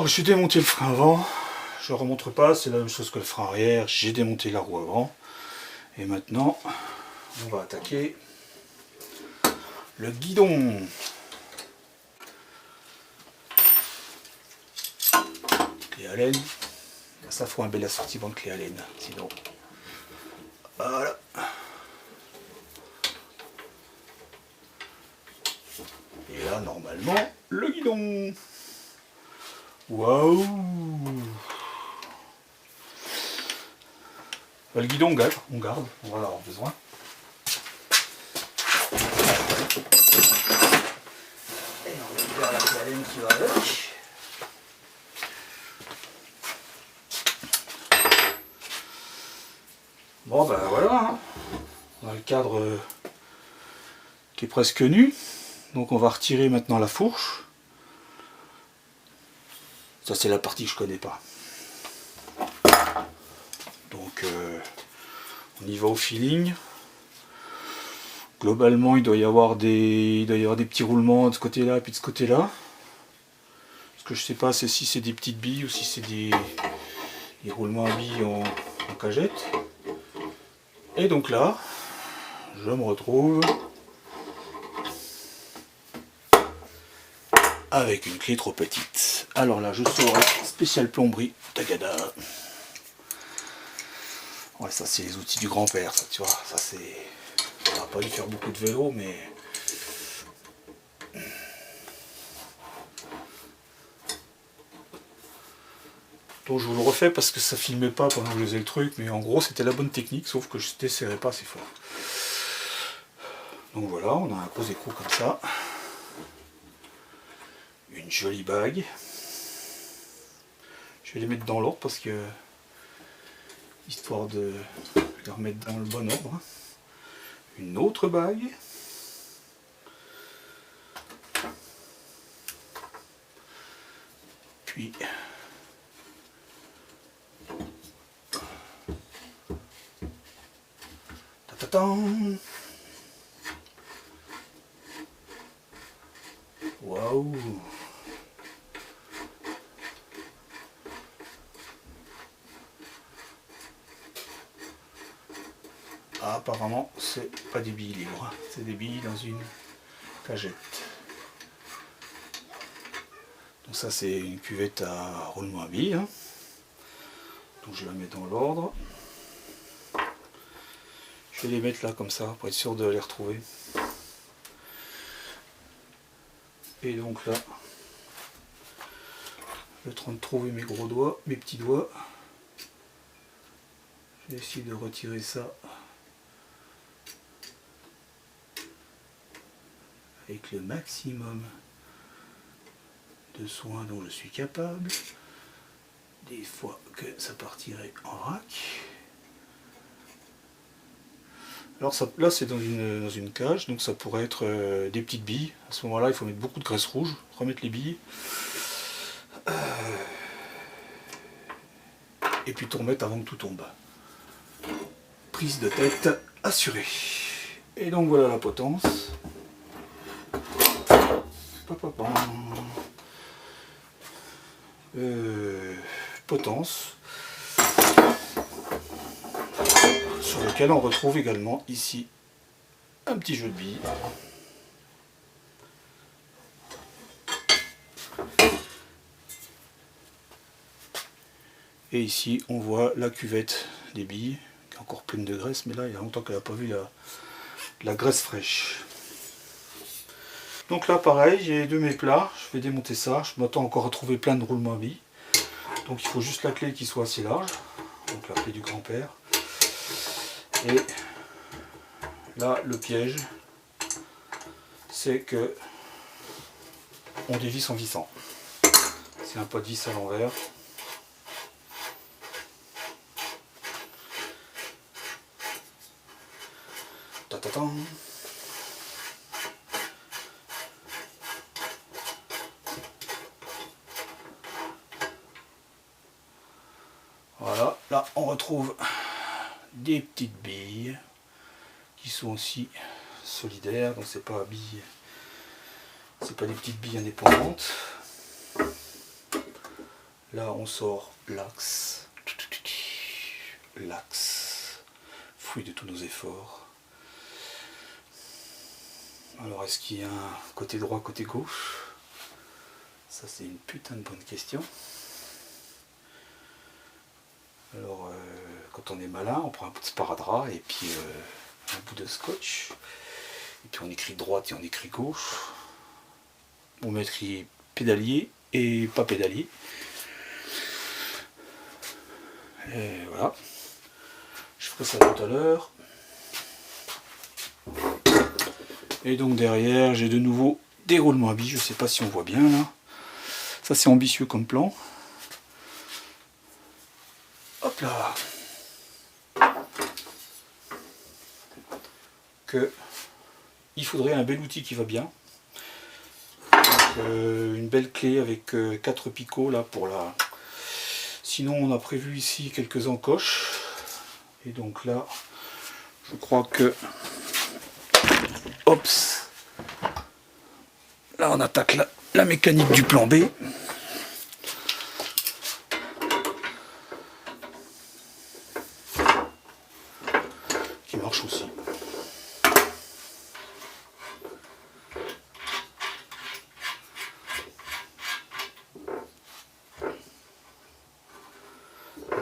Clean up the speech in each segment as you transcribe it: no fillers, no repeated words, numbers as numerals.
Alors j'ai démonté le frein avant, je ne remontre pas, c'est la même chose que le frein arrière, j'ai démonté la roue avant. Et maintenant, on va attaquer le guidon. Clé Allen, ça faut un bel assortiment de clé Allen, sinon. Voilà. Et là, normalement, le guidon. Waouh! Le guidon, on garde, on va en avoir besoin. Et on récupère la clé Allen qui va avec. Bon ben voilà, hein. On a le cadre qui est presque nu. Donc on va retirer maintenant la fourche. Ça c'est la partie que je connais pas. Donc on y va au feeling. Globalement il doit y avoir des petits roulements de ce côté-là et puis de ce côté-là. Ce que je sais pas c'est si c'est des petites billes ou si c'est des roulements à billes en cagette. Et donc là, je me retrouve avec une clé trop petite. Alors là, je sors la spéciale plomberie Tagada. Ouais, ça c'est les outils du grand-père, ça, tu vois. Ça c'est... On n'a pas dû faire beaucoup de vélo, mais... Donc je vous le refais parce que ça filmait pas pendant que je faisais le truc, mais en gros c'était la bonne technique, sauf que je ne desserrais pas assez fort. Donc voilà, on a un pose écrou comme ça. Une jolie bague. Je vais les mettre dans l'ordre parce que... histoire de les remettre dans le bon ordre. Une autre bague. Puis... Waouh! Ah, apparemment, c'est pas des billes libres, c'est des billes dans une cagette. Donc ça, c'est une cuvette à roulement à billes. Hein. Donc je la mets dans l'ordre. Je vais les mettre là comme ça pour être sûr de les retrouver. Et donc là, le temps de trouver mes gros doigts, mes petits doigts. Je vais essayer de retirer ça avec le maximum de soin dont je suis capable. Des fois que ça partirait en vrac. Alors ça, là c'est dans une cage, donc ça pourrait être des petites billes. À ce moment-là, il faut mettre beaucoup de graisse rouge, remettre les billes. Et puis tout remettre avant que tout tombe. Prise de tête assurée. Et donc voilà la potence. Potence. Sur lequel on retrouve également ici un petit jeu de billes. Et ici on voit la cuvette des billes, qui est encore pleine de graisse, mais là il y a longtemps qu'elle n'a pas vu la graisse fraîche. Donc là pareil, j'ai deux mes plats, je vais démonter ça, je m'attends encore à trouver plein de roulements à billes. Donc il faut juste la clé qui soit assez large, donc la clé du grand-père. Et là le piège, c'est que on dévisse en vissant. C'est un pot de vis à l'envers. Voilà, là on retrouve des petites billes qui sont aussi solidaires, donc c'est pas des petites billes indépendantes. Là on sort l'axe. L'axe. Fruit de tous nos efforts. Alors est-ce qu'il y a un côté droit, côté gauche? Ça c'est une putain de bonne question. Alors quand on est malin, on prend un bout de sparadrap et puis un bout de scotch. Et puis on écrit droite et on écrit gauche. On met écrit pédalier et pas pédalier. Et voilà. Je ferai ça tout à l'heure. Et donc derrière, j'ai de nouveau des roulements à billes. Je ne sais pas si on voit bien là. Ça c'est ambitieux comme plan. Hop là. Il faudrait un bel outil qui va bien. Donc, une belle clé avec 4 picots là pour la... Sinon on a prévu ici quelques encoches. Et donc là, je crois que... Ops. Là on attaque la mécanique du plan B. Qui marche aussi.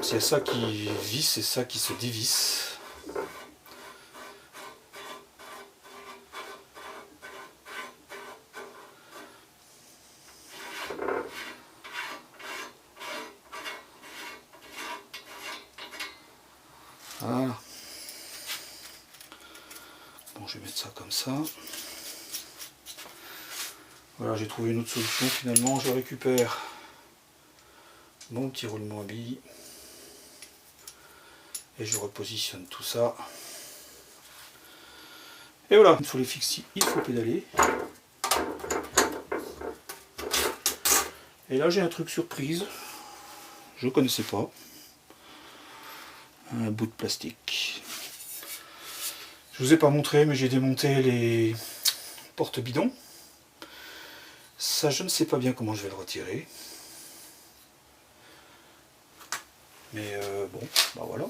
C'est ça qui visse et ça qui se dévisse. Voilà. Bon, je vais mettre ça comme ça. Voilà, j'ai trouvé une autre solution finalement. Je récupère mon petit roulement à billes. Et je repositionne tout ça. Et voilà, il faut les fixer, il faut pédaler. Et là j'ai un truc surprise. Je ne connaissais pas. Un bout de plastique. Je vous ai pas montré, mais j'ai démonté les porte-bidons. Ça, je ne sais pas bien comment je vais le retirer. Mais bon, bah voilà.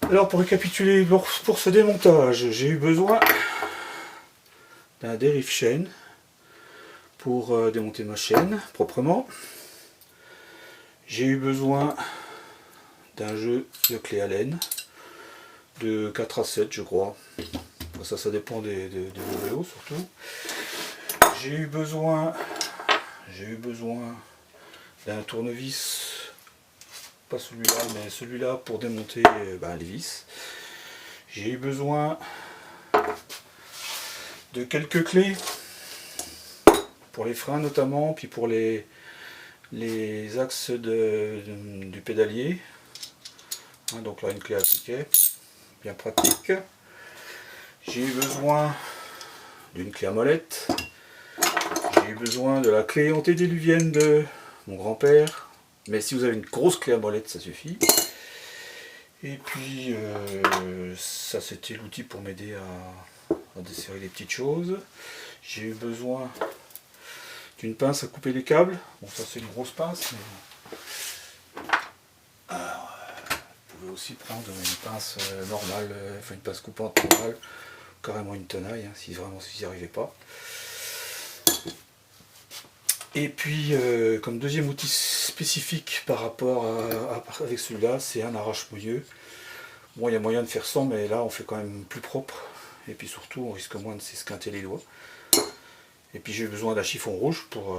Alors pour récapituler, pour ce démontage, j'ai eu besoin d'un dérive chaîne pour démonter ma chaîne proprement. J'ai eu besoin d'un jeu de clé Allen de 4 à 7 je crois. Enfin, ça dépend de vos vélos surtout. J'ai eu besoin d'un tournevis, pas celui-là, mais celui-là pour démonter les vis. J'ai eu besoin de quelques clés pour les freins notamment, puis pour les axes du pédalier. Donc là une clé à piquet, bien pratique. J'ai eu besoin d'une clé à molette. J'ai eu besoin de la clé antédiluvienne de mon grand-père. Mais si vous avez une grosse clé à molette, ça suffit. Et puis, ça c'était l'outil pour m'aider à desserrer les petites choses. J'ai eu besoin d'une pince à couper les câbles. Bon, ça c'est une grosse pince. Mais... Alors, vous pouvez aussi prendre une pince normale, enfin une pince coupante normale, carrément une tenaille, hein, si vraiment vous n'y arrivez pas. Et puis, comme deuxième outil spécifique par rapport avec celui-là, c'est un arrache-mouilleux. Bon, il y a moyen de faire sans, mais là, on fait quand même plus propre. Et puis surtout, on risque moins de s'esquinter les doigts. Et puis, j'ai besoin d'un chiffon rouge pour...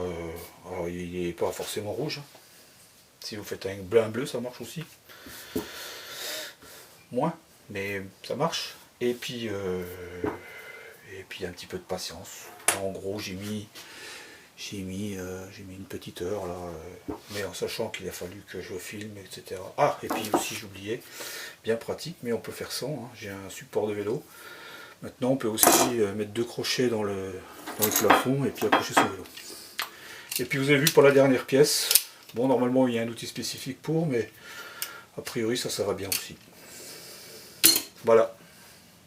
alors, il n'est pas forcément rouge. Hein. Si vous faites un bleu, ça marche aussi. Moins, mais ça marche. Et puis un petit peu de patience. En gros, j'ai mis une petite heure là, mais en sachant qu'il a fallu que je filme, etc. Ah, et puis aussi j'oubliais, bien pratique, mais on peut faire sans, hein. J'ai un support de vélo. Maintenant on peut aussi mettre 2 crochets dans le plafond et puis accrocher son vélo. Et puis vous avez vu pour la dernière pièce, bon normalement il y a un outil spécifique pour, mais a priori ça va bien aussi. Voilà.